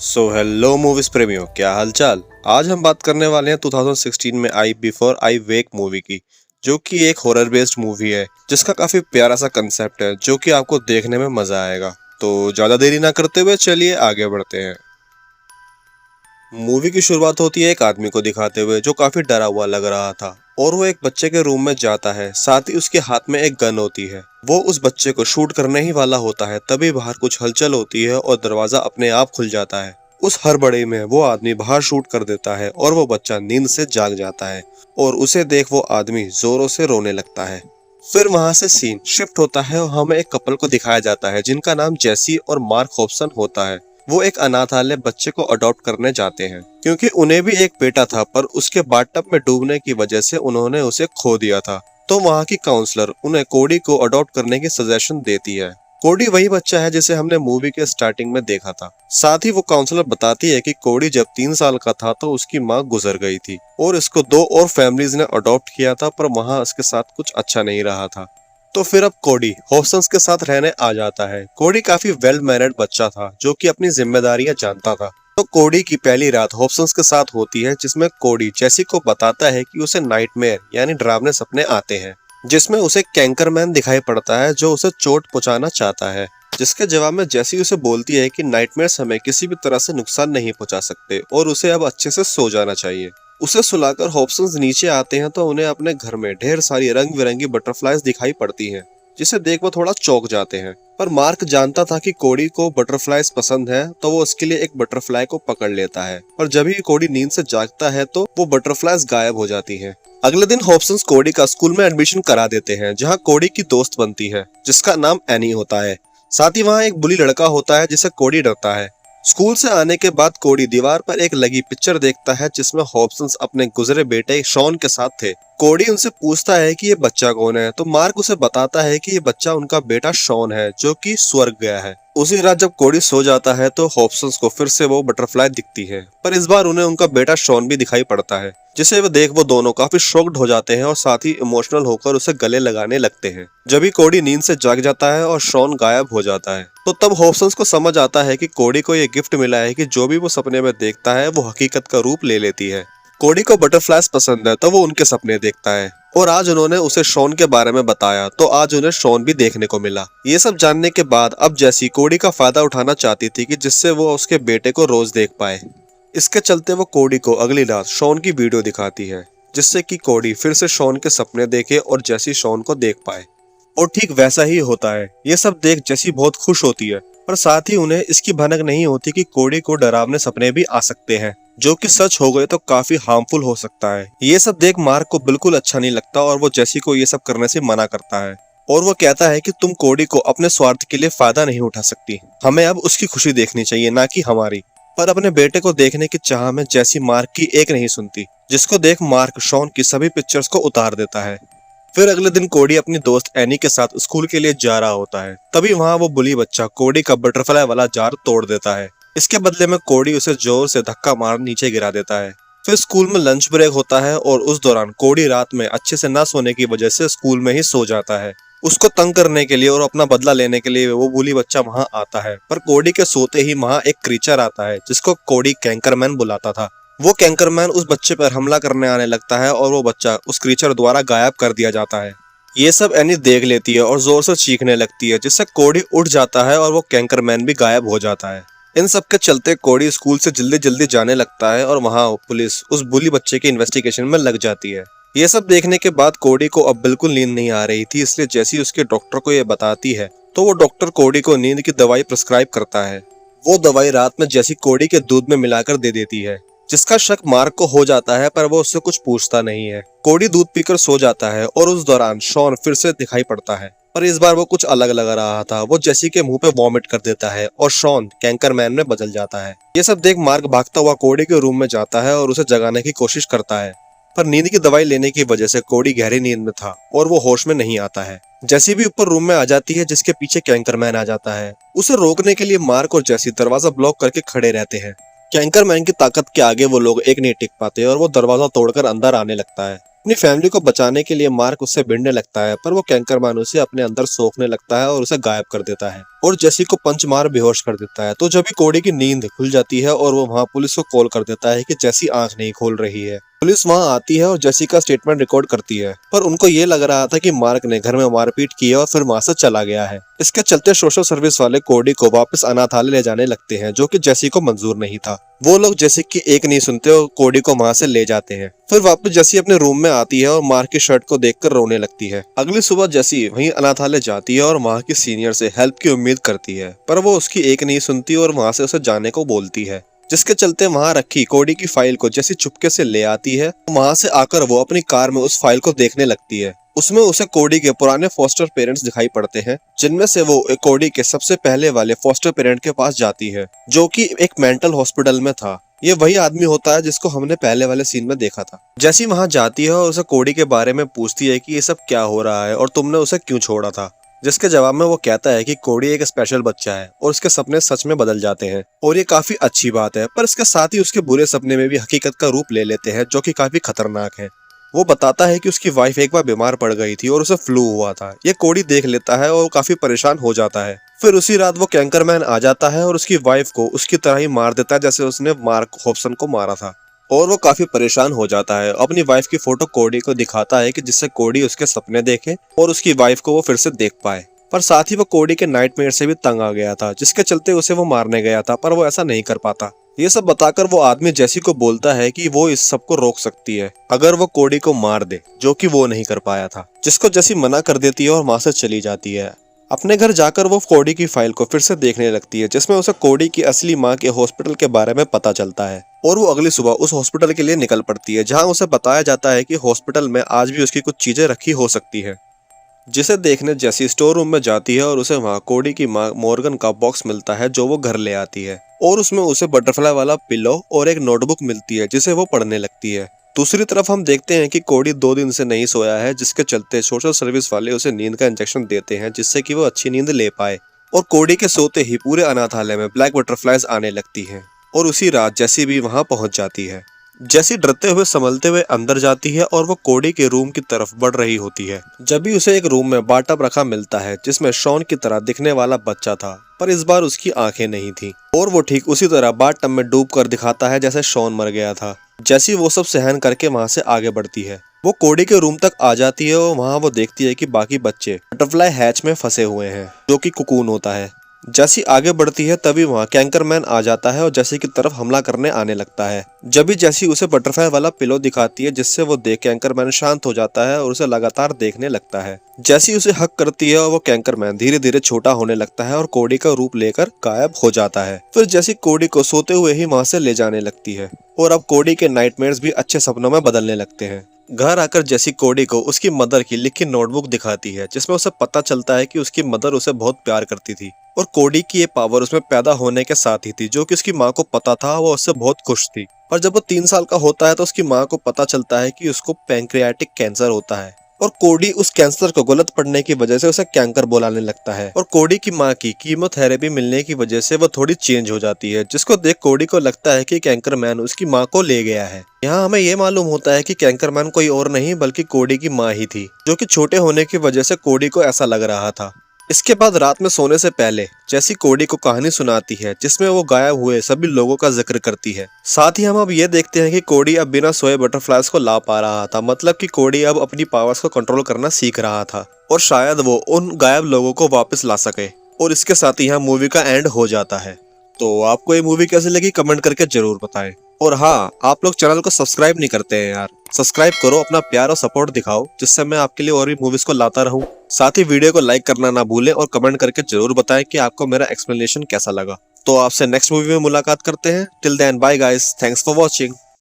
Hello movies प्रेमियों, क्या हालचाल। आज हम बात करने वाले हैं 2016 में I before I wake movie की, जो कि एक हॉरर बेस्ड मूवी है जिसका काफी प्यारा सा कंसेप्ट है जो कि आपको देखने में मजा आएगा। तो ज्यादा देरी ना करते हुए चलिए आगे बढ़ते हैं। मूवी की शुरुआत होती है एक आदमी को दिखाते हुए जो काफी डरा हुआ लग रहा था और वो एक बच्चे के रूम में जाता है। साथ ही उसके हाथ में एक गन होती है। वो उस बच्चे को शूट करने ही वाला होता है, तभी बाहर कुछ हलचल होती है और दरवाजा अपने आप खुल जाता है। उस हड़बड़ी में वो आदमी बाहर शूट कर देता है और वो बच्चा नींद से जाग जाता है और उसे देख वो आदमी जोरों से रोने लगता है। फिर वहां से सीन शिफ्ट होता है और हमें एक कपल को दिखाया जाता है जिनका नाम जेसी और मार्क हॉब्सन होता है। वो एक अनाथालय बच्चे को अडॉप्ट करने जाते हैं क्योंकि उन्हें भी एक बेटा था, पर उसके बाथटब में डूबने की वजह से उन्होंने उसे खो दिया था। तो वहाँ की काउंसलर उन्हें कोडी को अडॉप्ट करने की सजेशन देती है। कोडी वही बच्चा है जिसे हमने मूवी के स्टार्टिंग में देखा था। साथ ही वो काउंसलर बताती है कि कोडी जब 3 साल का था तो उसकी माँ गुजर गई थी और इसको 2 और फैमिलीज ने अडॉप्ट किया था, पर वहाँ उसके साथ कुछ अच्छा नहीं रहा था। तो फिर अब कोडी हॉब्सन्स के साथ रहने आ जाता है। कोडी काफी वेल मैनर्ड बच्चा था जो कि अपनी जिम्मेदारियां जानता था। तो कोडी की पहली रात हॉब्सन्स के साथ होती है जिसमें कोडी जेसी को बताता है कि उसे नाइटमेयर यानी डरावने सपने आते हैं, जिसमें उसे कैंकरमैन दिखाई पड़ता है जो उसे चोट पहुंचाना चाहता है। जिसके जवाब में जेसी उसे बोलती है कि नाइटमेयर्स हमें किसी भी तरह से नुकसान नहीं पहुंचा सकते और उसे अब अच्छे से सो जाना चाहिए। उसे सुलाकर हॉब्सन्स नीचे आते हैं तो उन्हें अपने घर में ढेर सारी रंग बिरंगी बटरफ्लाईज दिखाई पड़ती हैं, जिसे देख वो थोड़ा चौंक जाते हैं। पर मार्क जानता था कि कोडी को बटरफ्लाईज पसंद है, तो वो उसके लिए एक बटरफ्लाई को पकड़ लेता है। पर जब ही कोडी नींद से जागता है तो वो बटरफ्लाईज गायब हो जाती हैं। अगले दिन हॉब्सन्स कोडी का स्कूल में एडमिशन करा देते हैं, जहाँ कोडी की दोस्त बनती है जिसका नाम एनी होता है। साथ ही वहाँ एक बुली लड़का होता है जिसे कोडी डरता है। स्कूल से आने के बाद कोडी दीवार पर एक लगी पिक्चर देखता है जिसमें हॉब्सन्स अपने गुजरे बेटे शॉन के साथ थे। कोडी उनसे पूछता है कि ये बच्चा कौन है, तो मार्क उसे बताता है कि ये बच्चा उनका बेटा शॉन है जो कि स्वर्ग गया है। उसी रात जब कोडी सो जाता है तो हॉब्सन्स को फिर से वो बटरफ्लाई दिखती है, पर इस बार उन्हें उनका बेटा शॉन भी दिखाई पड़ता है, जिसे वो देख वो दोनों काफी शॉक्ड हो जाते हैं और साथ ही इमोशनल होकर उसे गले लगाने लगते हैं। जब ही कोडी नींद से जाग जाता है और शॉन गायब हो जाता है, तो तब हॉब्सन्स को समझ आता है कि कोडी को ये गिफ्ट मिला है कि जो भी वो सपने में देखता है वो हकीकत का रूप ले लेती है। कोडी को बटरफ्लाईज पसंद है तो वो उनके सपने देखता है और आज उन्होंने उसे शॉन के बारे में बताया तो आज उन्हें शॉन भी देखने को मिला। ये सब जानने के बाद अब जेसी कोडी का फायदा उठाना चाहती थी कि जिससे वो उसके बेटे को रोज देख पाए। इसके चलते वो कोडी को अगली रात शॉन की वीडियो दिखाती है, जिससे कि कोडी फिर से शॉन के सपने देखे और जेसी शॉन को देख पाए। और ठीक वैसा ही होता है। ये सब देख जेसी बहुत खुश होती है, पर साथ ही उन्हें इसकी भनक नहीं होती कि कोडी को डरावने सपने भी आ सकते हैं, जो कि सच हो गए तो काफी हार्मफुल हो सकता है। ये सब देख मार्क को बिल्कुल अच्छा नहीं लगता और वो जेसी को ये सब करने से मना करता है और वो कहता है कि तुम कोडी को अपने स्वार्थ के लिए फायदा नहीं उठा सकती, हमें अब उसकी खुशी देखनी चाहिए ना कि हमारी। पर अपने बेटे को देखने की चाह में जेसी मार्क की एक नहीं सुनती, जिसको देख मार्क शॉन की सभी पिक्चर्स को उतार देता है। फिर अगले दिन कोडी अपनी दोस्त एनी के साथ स्कूल के लिए जा रहा होता है, तभी वहाँ वो बुली बच्चा कोडी का बटरफ्लाई वाला जार तोड़ देता है। इसके बदले में कोडी उसे जोर से धक्का मार नीचे गिरा देता है। फिर स्कूल में लंच ब्रेक होता है और उस दौरान कोडी रात में अच्छे से ना सोने की वजह से स्कूल में ही सो जाता है। उसको तंग करने के लिए और अपना बदला लेने के लिए वो बुली बच्चा वहाँ आता है, पर कोडी के सोते ही वहाँ एक क्रीचर आता है जिसको कोडी कैंकरमैन बुलाता था। वो कैंकरमैन उस बच्चे पर हमला करने आने लगता है और वो बच्चा उस क्रीचर द्वारा गायब कर दिया जाता है। ये सब एनी देख लेती है और जोर से चीखने लगती है, जिससे कोडी उठ जाता है और वो कैंकरमैन भी गायब हो जाता है। इन सब के चलते कोडी स्कूल से जल्दी जल्दी जाने लगता है और वहाँ पुलिस उस बुली बच्चे के इन्वेस्टिगेशन में लग जाती है। ये सब देखने के बाद कोडी को अब बिल्कुल नींद नहीं आ रही थी, इसलिए जैसे ही उसके डॉक्टर को ये बताती है तो वो डॉक्टर कोडी को नींद की दवाई प्रिस्क्राइब करता है। वो दवाई रात में जैसी कोडी के दूध में मिलाकर दे देती है, जिसका शक मार्क को हो जाता है, पर वो उससे कुछ पूछता नहीं है। कोडी दूध पीकर सो जाता है और उस दौरान शॉन फिर से दिखाई पड़ता है, पर इस बार वो कुछ अलग लग रहा था। वो जेसी के मुंह पे वॉमिट कर देता है और शॉन कैंकरमैन में बदल जाता है। ये सब देख मार्क भागता हुआ कोडी के रूम में जाता है और उसे जगाने की कोशिश करता है, पर नींद की दवाई लेने की वजह से कोडी गहरी नींद में था और वो होश में नहीं आता है। जेसी भी ऊपर रूम में आ जाती है, जिसके पीछे कैंकरमैन आ जाता है। उसे रोकने के लिए मार्क और जेसी दरवाजा ब्लॉक करके खड़े रहते हैं। कैंकरमैन की ताकत के आगे वो लोग एक नहीं टिक पाते और वो दरवाजा तोड़कर अंदर आने लगता है। अपनी फैमिली को बचाने के लिए मार्क उससे भिड़ने लगता है, पर वो कैंकरमैन उसे अपने अंदर सोखने लगता है और उसे गायब कर देता है और जेसी को पंच मार बेहोश कर देता है। तो जब भी कोडी की नींद खुल जाती है और वो वहाँ पुलिस को कॉल कर देता है कि जेसी आंख नहीं खोल रही है। पुलिस वहां आती है और जेसी का स्टेटमेंट रिकॉर्ड करती है, पर उनको ये लग रहा था कि मार्क ने घर में मारपीट की है और फिर वहां से चला गया है। इसके चलते सोशल सर्विस वाले कोडी को वापस अनाथालय ले जाने लगते हैं, जो कि जेसी को मंजूर नहीं था। वो लोग जेसी की एक नहीं सुनते और कोडी को वहां से ले जाते हैं। फिर वापस जेसी अपने रूम में आती है और मार्क की शर्ट को देखकर रोने लगती है। अगली सुबह जेसी वहीं अनाथालय जाती है और वहां की सीनियर से हेल्प की उम्मीद करती है, पर वो उसकी एक नहीं सुनती और वहां से उसे जाने को बोलती है। जिसके चलते वहां रखी कोडी की फाइल को जेसी चुपके से ले आती है। वहां से आकर वो अपनी कार में उस फाइल को देखने लगती है। उसमें उसे कोडी के पुराने फॉस्टर पेरेंट्स दिखाई पड़ते हैं, जिनमें से वो कोडी के सबसे पहले वाले फॉस्टर पेरेंट के पास जाती है, जो कि एक मेंटल हॉस्पिटल में था। ये वही आदमी होता है जिसको हमने पहले वाले सीन में देखा था। जैसी वहां जाती है और उसे कोडी के बारे में पूछती है कि ये सब क्या हो रहा है और तुमने उसे क्यों छोड़ा था, जिसके जवाब में वो कहता है कि कोडी एक स्पेशल बच्चा है और उसके सपने सच में बदल जाते हैं और ये काफी अच्छी बात है, पर इसके साथ ही उसके बुरे सपने में भी हकीकत का रूप ले लेते हैं, जो कि काफी खतरनाक है। वो बताता है कि उसकी वाइफ एक बार बीमार पड़ गई थी और उसे फ्लू हुआ था। ये कोडी देख लेता है और काफी परेशान हो जाता है। फिर उसी रात वो कैंकरमैन आ जाता है और उसकी वाइफ को उसकी तरह ही मार देता है जैसे उसने मार्क हॉब्सन को मारा था, और वो काफी परेशान हो जाता है। अपनी वाइफ की फोटो कोडी को दिखाता है कि जिससे कोडी उसके सपने देखे और उसकी वाइफ को वो फिर से देख पाए। पर साथ ही वो कोडी के नाइटमेयर से भी तंग आ गया था, जिसके चलते उसे वो मारने गया था, पर वो ऐसा नहीं कर पाता। ये सब बताकर वो आदमी जेसी को बोलता है कि वो इस सब को रोक सकती है अगर वो कोडी को मार दे, जो कि वो नहीं कर पाया था, जिसको जेसी मना कर देती है और वहां से चली जाती है। अपने घर जाकर वो कोडी की फाइल को फिर से देखने लगती है, जिसमें उसे कोडी की असली माँ के हॉस्पिटल के बारे में पता चलता है, और वो अगली सुबह उस हॉस्पिटल के लिए निकल पड़ती है, जहाँ उसे बताया जाता है कि हॉस्पिटल में आज भी उसकी कुछ चीजें रखी हो सकती है। जिसे देखने जेसी स्टोर रूम में जाती है और उसे वहाँ कोडी की माँ मॉर्गन का बॉक्स मिलता है, जो वो घर ले आती है, और उसमें उसे बटरफ्लाई वाला पिलो और एक नोटबुक मिलती है, जिसे वो पढ़ने लगती है। दूसरी तरफ हम देखते हैं कि कोडी 2 दिन से नहीं सोया है, जिसके चलते सोशल सर्विस वाले उसे नींद का इंजेक्शन देते हैं, जिससे कि वो अच्छी नींद ले पाए। और कोडी के सोते ही पूरे अनाथालय में ब्लैक बटरफ्लाइज आने लगती हैं, और उसी रात जेसी भी वहां पहुंच जाती है। जेसी डरते हुए संभलते हुए अंदर जाती है और वो कोडी के रूम की तरफ बढ़ रही होती है, जब भी उसे एक रूम में बाटअप रखा मिलता है, जिसमें शॉन की तरह दिखने वाला बच्चा था, पर इस बार उसकी आंखें नहीं थी, और वो ठीक उसी तरह बाटअप में डूब कर दिखाता है जैसे शॉन मर गया था। जेसी वो सब सहन करके वहां से आगे बढ़ती है। वो कोडी के रूम तक आ जाती है और वहां वो देखती है कि बाकी बच्चे बटरफ्लाई हैच में फंसे हुए हैं, जो कि कुकून होता है। जैसी आगे बढ़ती है तभी वहाँ कैंकरमैन आ जाता है और जेसी की तरफ हमला करने आने लगता है। जब भी जेसी उसे बटरफ्लाई वाला पिलो दिखाती है, जिससे वो देख कैंकरमैन शांत हो जाता है और उसे लगातार देखने लगता है। जेसी उसे हक करती है और वो कैंकरमैन धीरे धीरे छोटा होने लगता है और कोडी का रूप लेकर गायब हो जाता है। फिर जेसी कोडी को सोते हुए ही वहाँ से ले जाने लगती है, और अब कोडी के नाइटमेयर्स भी अच्छे सपनों में बदलने लगते हैं। घर आकर जेसी कोडी को उसकी मदर की लिखी नोटबुक दिखाती है, जिसमें उसे पता चलता है कि उसकी मदर उसे बहुत प्यार करती थी, और कोडी की ये पावर उसमें पैदा होने के साथ ही थी, जो कि उसकी माँ को पता था। वो उससे बहुत खुश थी। पर जब वो 3 साल का होता है तो उसकी माँ को पता चलता है कि उसको पैंक्रियाटिक कैंसर होता है, और कोडी उस कैंसर को गलत पढ़ने की वजह से उसे कैंकर बुलाने लगता है। और कोडी की माँ की कीमोथेरेपी मिलने की वजह से वो थोड़ी चेंज हो जाती है, जिसको देख कोडी को लगता है कि कैंकरमैन उसकी माँ को ले गया है। यहाँ हमें ये मालूम होता है कि कैंकरमैन कोई और नहीं बल्कि कोडी की माँ ही थी, जो कि छोटे होने की वजह से कोडी को ऐसा लग रहा था। इसके बाद रात में सोने से पहले जेसी कोडी को कहानी सुनाती है, जिसमें वो गायब हुए सभी लोगों का जिक्र करती है। साथ ही हम अब ये देखते हैं कि कोडी अब बिना सोए बटरफ्लाइज को ला पा रहा था, मतलब कि कोडी अब अपनी पावर्स को कंट्रोल करना सीख रहा था, और शायद वो उन गायब लोगों को वापस ला सके। और इसके साथ ही यहाँ मूवी का एंड हो जाता है। तो आपको ये मूवी कैसी लगी कमेंट करके जरूर बताएं। और हाँ, आप लोग चैनल को सब्सक्राइब नहीं करते हैं यार, सब्सक्राइब करो, अपना प्यार और सपोर्ट दिखाओ, जिससे मैं आपके लिए और भी मूवीज को लाता रहूं। साथ ही वीडियो को लाइक करना ना भूलें और कमेंट करके जरूर बताएं कि आपको मेरा एक्सप्लेनेशन कैसा लगा। तो आपसे नेक्स्ट मूवी में मुलाकात करते हैं। Till then bye guys, thanks for watching.